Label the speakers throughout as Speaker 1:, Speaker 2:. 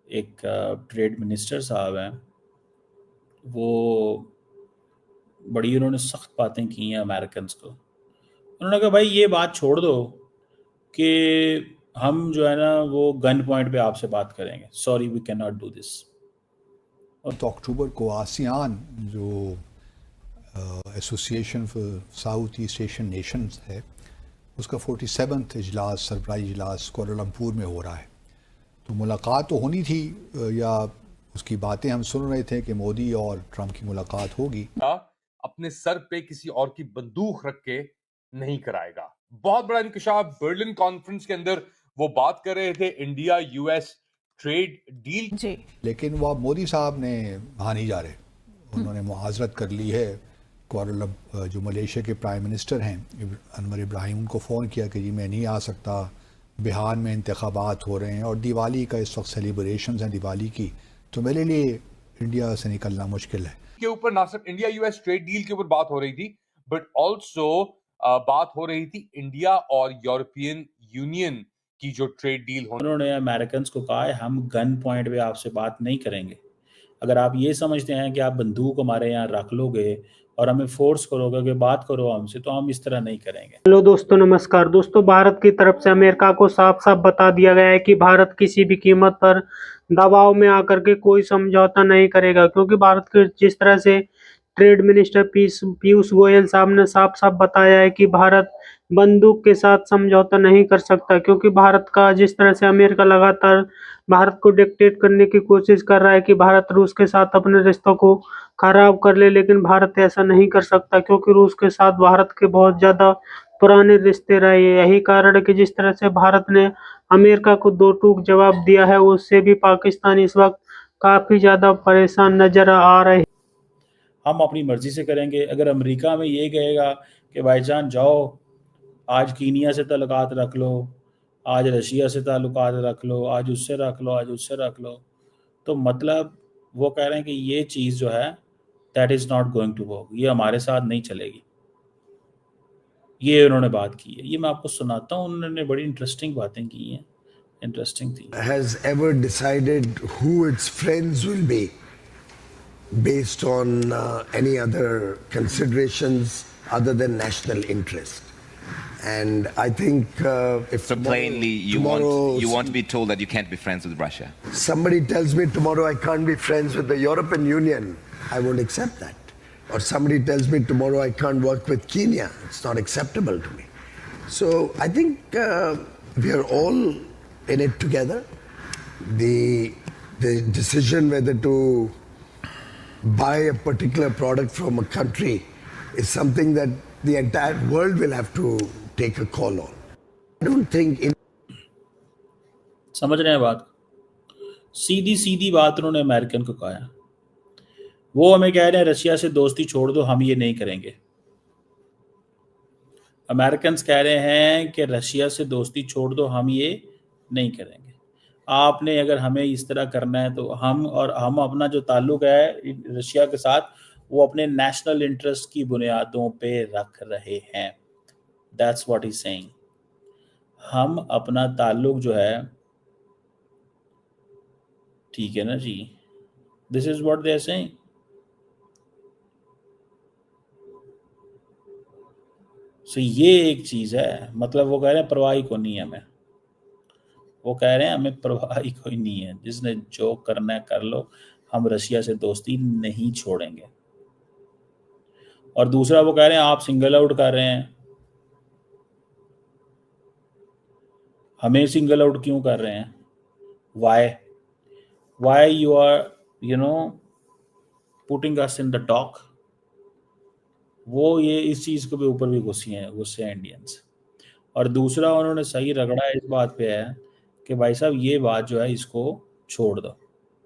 Speaker 1: एक trade minister साहब हैं, वो बड़ी उन्होंने सख्त बातें की हैं अमेरिकन को। उन्होंने कहा भाई ये बात छोड़ दो कि हम जो है ना वो गन पॉइंट पे आपसे बात करेंगे, sorry we can not do this.
Speaker 2: तो अक्टूबर को आसियान जो Association for South East Asian Nations है, उसका 47वां इजलास, सरबराही इजलास कोलालमपुर में हो रहा है। तो मुलाकात तो होनी थी, या उसकी बातें हम सुन रहे थे कि मोदी और ट्रंप की मुलाकात होगी।
Speaker 3: अपने सर पे किसी और की बंदूक रख के नहीं कराएगा। बहुत बड़ा इंकशाफ बर्लिन कॉन्फ्रेंस के अंदर वो बात कर रहे थे इंडिया यूएस ट्रेड डील
Speaker 4: जी।
Speaker 2: लेकिन वह मोदी साहब ने वहाँ नहीं जा रहे। उन्होंने मुआजरत कर ली है। जो मलेशिया के प्राइम मिनिस्टर हैं अनवर इब्राहिम, उनको फ़ोन किया कि जी मैं नहीं आ सकता, बिहार में इंतखाबात हो रहे हैं और दिवाली का इस वक्त सेलिब्रेशन हैं दिवाली की, तो मेरे लिए इंडिया से निकलना मुश्किल है।
Speaker 3: के ऊपर ना सिर्फ इंडिया यूएस ट्रेड डील के ऊपर बात हो रही थी, बट ऑल्सो बात हो रही थी इंडिया और यूरोपियन यूनियन की जो ट्रेड डील हो।
Speaker 1: उन्होंने अमेरिकन को कहा है हम गन पॉइंट पे आपसे बात नहीं करेंगे। अगर आप ये समझते हैं कि आप बंदूक हमारे यहाँ रख लोगे और हमें फोर्स करोगे कि बात करो हमसे, तो हम इस तरह नहीं करेंगे।
Speaker 5: हेलो दोस्तों, नमस्कार दोस्तों। भारत की तरफ से अमेरिका को साफ साफ बता दिया गया है कि भारत किसी भी कीमत पर दबाव में आकर के कोई समझौता नहीं करेगा, क्योंकि भारत के जिस तरह से ट्रेड मिनिस्टर पीयूष गोयल साहब ने साफ साफ बताया है कि भारत बंदूक के साथ समझौता नहीं कर सकता, क्योंकि भारत का जिस तरह से अमेरिका लगातार भारत को डिक्टेट करने की कोशिश कर रहा है कि भारत रूस के साथ अपने रिश्तों को खराब कर ले, लेकिन भारत ऐसा नहीं कर सकता, क्योंकि रूस के साथ भारत के बहुत ज़्यादा पुराने रिश्ते रहे। यही कारण है कि जिस तरह से भारत ने अमेरिका को दो टूक जवाब दिया है, उससे भी पाकिस्तान इस वक्त काफ़ी ज़्यादा परेशान नजर आ रहे हैं।
Speaker 1: हम अपनी मर्जी से करेंगे। अगर अमेरिका में ये कहेगा कि भाईजान जाओ आज कीनिया से ताल्लुकात रख लो, आज रशिया से ताल्लुकात रख लो, आज उससे रख लो, आज उससे रख लो, तो मतलब वो कह रहे हैं कि ये चीज़ जो है that is not going to work, ये हमारे साथ नहीं चलेगी। ये उन्होंने बात की है, ये मैं आपको सुनाता हूँ। उन्होंने बड़ी इंटरेस्टिंग बातें की हैं, इंटरेस्टिंग थी।
Speaker 6: has ever decided who its friends will be based on any other considerations other than national interest. And I think if
Speaker 7: So plainly, you want to be told that you can't be friends with Russia.
Speaker 6: somebody tells me tomorrow I can't be friends with the European Union, I won't accept that. Or somebody tells me tomorrow I can't work with Kenya, it's not acceptable to me. So I think we are all in it together. The decision whether to buy a particular product from a country is something that the entire world will have to take a call on. I don't think
Speaker 1: समझ रहे हैं बात? सीधी सीधी बात उन्होंने American को कहा है। वो हमें कह रहे हैं रशिया से दोस्ती छोड़ दो, हम ये नहीं करेंगे। अमेरिकन कह रहे हैं कि रशिया से दोस्ती छोड़ दो, हम ये नहीं करेंगे। आपने अगर हमें इस तरह करना है तो हम अपना जो ताल्लुक है रशिया के साथ वो अपने नेशनल इंटरेस्ट की बुनियादों पे रख रहे हैं। That's what he saying. हम अपना ताल्लुक जो है, ठीक है ना जी, this is what they are saying. So ये एक चीज है, मतलब वो कह रहे हैं परवाह ही को नहीं है हमें। वो कह रहे हैं हमें परवाह ही कोई नहीं है, जिसने जो करना है कर लो, हम रशिया से दोस्ती नहीं छोड़ेंगे। और दूसरा वो कह रहे हैं आप सिंगल आउट कर रहे हैं। हमें सिंगल आउट क्यों कर रहे हैं? Why you are putting us in the dock. वो ये इस चीज के ऊपर भी गुस्से हैं इंडियंस। और दूसरा उन्होंने सही रगड़ा इस बात पे है कि भाई साहब ये बात जो है इसको छोड़ दो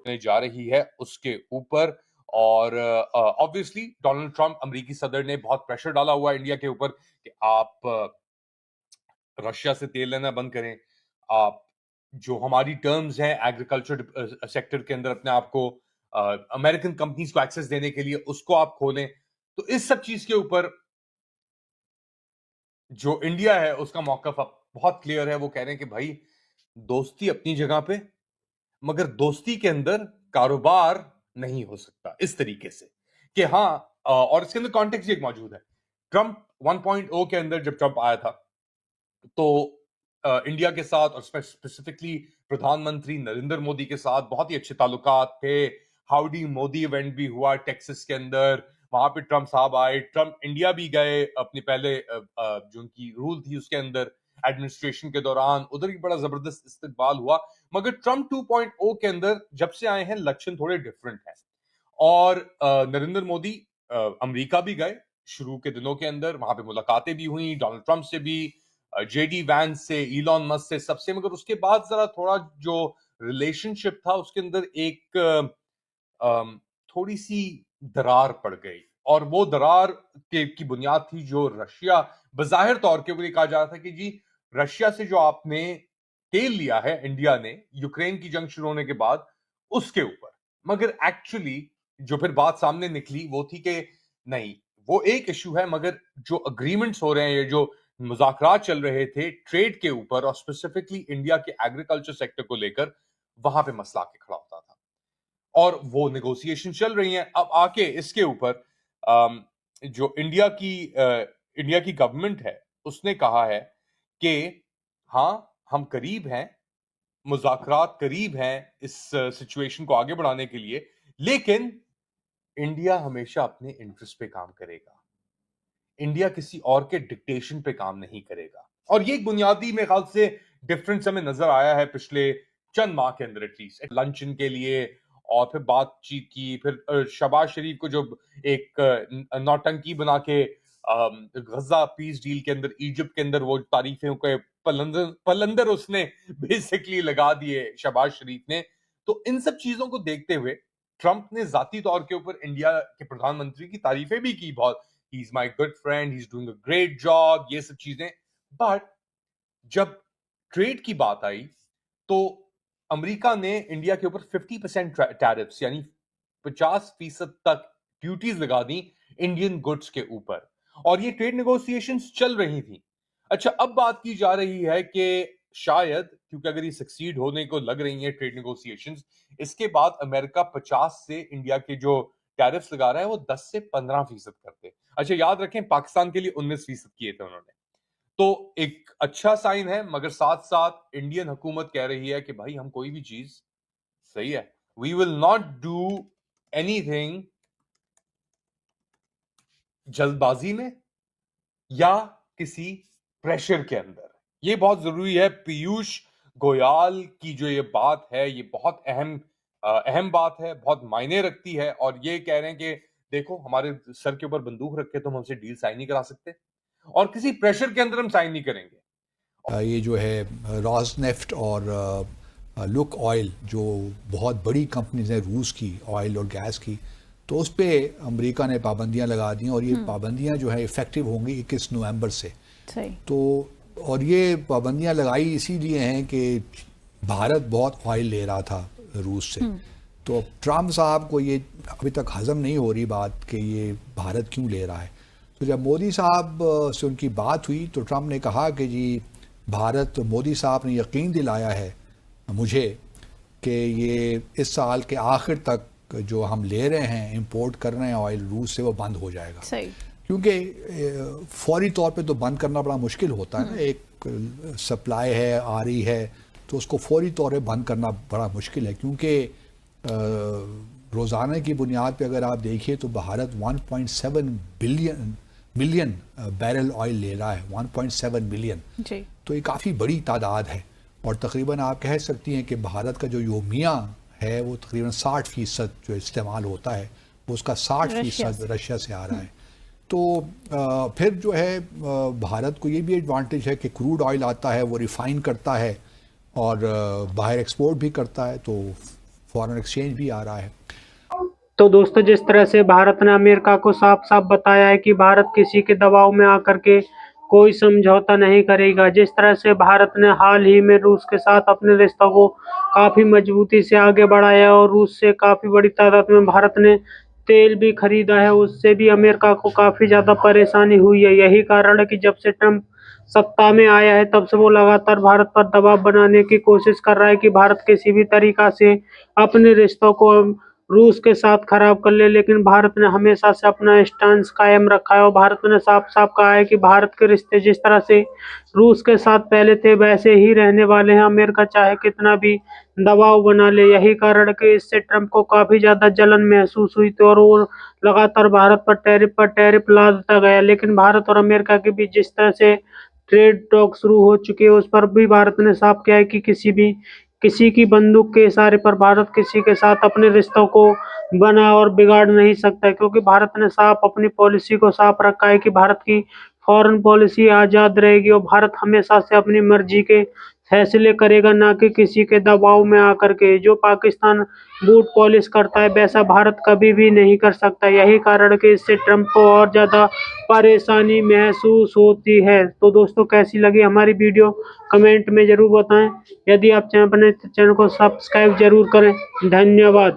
Speaker 3: जा रही है उसके ऊपर। और ऑब्वियसली डोनाल्ड ट्रंप अमेरिकी सदर ने बहुत प्रेशर डाला हुआ है इंडिया के ऊपर कि आप रशिया से तेल लेना बंद करें, आप जो हमारी टर्म्स हैं एग्रीकल्चर सेक्टर के अंदर अपने आप को अमेरिकन कंपनीज को एक्सेस देने के लिए उसको आप खोलें। तो इस सब चीज के ऊपर जो इंडिया है उसका मौकफ अब बहुत क्लियर है। वो कह रहे हैं कि भाई दोस्ती अपनी जगह पे, मगर दोस्ती के अंदर कारोबार नहीं हो सकता इस तरीके से कि हाँ। और इसके अंदर कॉन्टेक्स्ट एक मौजूद है। ट्रंप 1.0 के अंदर जब ट्रंप आया था तो इंडिया के साथ और स्पेसिफिकली प्रधानमंत्री नरेंद्र मोदी के साथ बहुत ही अच्छे ताल्लुकात थे। हाउडी मोदी इवेंट भी हुआ टेक्सास के अंदर, वहां पे ट्रंप साहब आए, ट्रंप इंडिया भी गए अपने पहले जो उनकी रूल थी उसके अंदर एडमिनिस्ट्रेशन के दौरान, उधर भी बड़ा जबरदस्त इस्तकबाल हुआ। मगर ट्रंप 2.0 के अंदर जब से आए हैं लक्षण थोड़े डिफरेंट हैं। और नरेंद्र मोदी अमेरिका भी गए शुरू के दिनों के अंदर, वहां पे मुलाकातें भी हुई डोनाल्ड ट्रंप से भी, जेडी वैंस से, इलॉन मस्क से, सबसे। मगर उसके बाद जरा थोड़ा जो रिलेशनशिप था उसके अंदर एक थोड़ी सी दरार पड़ गई। और वो दरार की बुनियाद थी जो रशिया, बजाहिर तौर के लिए कहा जा रहा था कि जी रशिया से जो आपने तेल लिया है इंडिया ने यूक्रेन की जंग शुरू होने के बाद उसके ऊपर। मगर एक्चुअली जो फिर बात सामने निकली वो थी कि नहीं, वो एक इशू है, मगर जो अग्रीमेंट्स हो रहे हैं, ये जो मुज़ाकरात चल रहे थे ट्रेड के ऊपर और स्पेसिफिकली इंडिया के एग्रीकल्चर सेक्टर को लेकर, वहां पे मसला आके खड़ा होता था। और वो नेगोशिएशन चल रही हैं। अब आके इसके ऊपर जो इंडिया की गवर्नमेंट है उसने कहा है कि हाँ हम करीब हैं, मुज़ाकरात करीब हैं इस सिचुएशन को आगे बढ़ाने के लिए, लेकिन इंडिया हमेशा अपने इंटरेस्ट पे काम करेगा। इंडिया किसी और के डिक्टेशन पे काम नहीं करेगा। और ये एक बुनियादी मेरे ख्याल से डिफरेंस हमें नजर आया है पिछले चंद माह के अंदर, एटलीस्ट लंचन के लिए और फिर बातचीत की, फिर शहबाज शरीफ को जो एक नौटंकी बना के गजा पीस डील के अंदर इजिप्ट के अंदर वो तारीफों के पलंदर उसने बेसिकली लगा दिए शहबाज शरीफ ने। तो इन सब चीजों को देखते हुए ट्रंप ने जाती तौर के ऊपर इंडिया के प्रधानमंत्री की तारीफें भी की बहुत, he is my good friend, he is doing a great job, ये सब चीजें। बट जब ट्रेड की बात आई तो अमेरिका ने इंडिया के ऊपर 50% टैरिफ्स यानी 50% तक ड्यूटीज लगा दी इंडियन गुड्स के ऊपर, और ये ट्रेड नेगोशिएशंस चल रही थी। अच्छा, अब बात की जा रही है कि शायद, क्योंकि अगर ये सक्सीड होने को लग रही है ट्रेड नेगोशिएशंस, इसके बाद अमेरिका 50 से इंडिया के जो टैरिफ्स लगा रहा है वो 10 से 15% करते। अच्छा, याद रखें पाकिस्तान के लिए 19% किए थे उन्होंने। तो एक अच्छा साइन है, मगर साथ साथ इंडियन हुकूमत कह रही है कि भाई हम कोई भी चीज, सही है, we will not do anything जल्दबाजी में या किसी प्रेशर के अंदर। ये बहुत जरूरी है। पीयूष गोयल की जो ये बात है ये बहुत अहम बात है, बहुत मायने रखती है। और ये कह रहे हैं कि देखो हमारे सर के ऊपर बंदूक रख के तुम हमसे डील साइन नहीं करा सकते और किसी प्रेशर के अंदर हम साइन नहीं करेंगे।
Speaker 2: ये जो है रॉसनेफ्ट और लुक ऑयल जो बहुत बड़ी कंपनीज हैं रूस की ऑयल और गैस की, तो उस पर अमेरिका ने पाबंदियां लगा दी और ये पाबंदियां जो है इफ़ेक्टिव होंगी 21 नवंबर से।
Speaker 4: सही।
Speaker 2: तो और ये पाबंदियां लगाई इसीलिए हैं कि भारत बहुत ऑयल ले रहा था रूस से। तो ट्रम्प साहब को ये अभी तक हजम नहीं हो रही बात कि ये भारत क्यों ले रहा है। तो जब मोदी साहब से उनकी बात हुई तो ट्रम्प ने कहा कि जी भारत, मोदी साहब ने यकीन दिलाया है मुझे कि ये इस साल के आखिर तक जो हम ले रहे हैं, इंपोर्ट कर रहे हैं ऑयल रूस से, वो बंद हो जाएगा।
Speaker 4: सही।
Speaker 2: क्योंकि फौरी तौर पे तो बंद करना बड़ा मुश्किल होता है ना, एक सप्लाई है आ रही है तो उसको फौरी तौर पे बंद करना बड़ा मुश्किल है। क्योंकि रोज़ाना की बुनियाद पे अगर आप देखिए तो भारत 1.7 मिलियन बैरल ऑयल ले रहा है, 1.7 मिलियन।
Speaker 4: जी।
Speaker 2: तो ये काफ़ी बड़ी तादाद है और तकरीबन आप कह सकती हैं कि भारत का जो योमिया है वो तकरीबन 60% जो इस्तेमाल होता है वो उसका 60% रशिया से आ रहा है। तो फिर जो है भारत को ये भी एडवांटेज है कि क्रूड ऑयल आता है, वो रिफाइन करता है और बाहर एक्सपोर्ट भी करता है, तो फॉरेन एक्सचेंज भी आ रहा है।
Speaker 5: तो दोस्तों, जिस तरह से भारत ने अमेरिका को साफ साफ बताया है कि भारत किसी के दबाव में आकर के कोई समझौता नहीं करेगा, जिस तरह से भारत ने हाल ही में रूस के साथ अपने रिश्तों को काफ़ी मजबूती से आगे बढ़ाया और रूस से काफ़ी बड़ी तादाद में भारत ने तेल भी खरीदा है, उससे भी अमेरिका को काफ़ी ज़्यादा परेशानी हुई है। यही कारण है कि जब से ट्रंप सत्ता में आया है तब से वो लगातार भारत पर दबाव बनाने की कोशिश कर रहा है कि भारत किसी भी तरीका से अपने रिश्तों को रूस के साथ खराब कर ले, लेकिन भारत ने हमेशा से अपना स्टैंड कायम रखा है और भारत ने साफ साफ कहा है कि भारत के रिश्ते जिस तरह से रूस के साथ पहले थे वैसे ही रहने वाले हैं। अमेरिका चाहे कितना भी दबाव बना ले, यही कारण कि इससे ट्रंप को काफी ज्यादा जलन महसूस हुई थी और वो लगातार भारत पर टैरिफ लादता गया। लेकिन भारत और अमेरिका के बीच जिस तरह से ट्रेड टॉक शुरू हो चुके हैं उस पर भी भारत ने साफ किया है कि किसी की बंदूक के इशारे पर भारत किसी के साथ अपने रिश्तों को बना और बिगाड़ नहीं सकता है, क्योंकि भारत ने साफ अपनी पॉलिसी को साफ रखा है कि भारत की फॉरेन पॉलिसी आजाद रहेगी और भारत हमेशा से अपनी मर्जी के फैसले करेगा, ना कि किसी के दबाव में आकर के। जो पाकिस्तान बूट पॉलिश करता है वैसा भारत कभी भी नहीं कर सकता। यही कारण कि इससे ट्रंप को और ज्यादा परेशानी महसूस होती है। तो दोस्तों कैसी लगी हमारी वीडियो कमेंट में जरूर बताएं। यदि आप चैनल पर नए तो चैनल को सब्सक्राइब जरूर करें। धन्यवाद।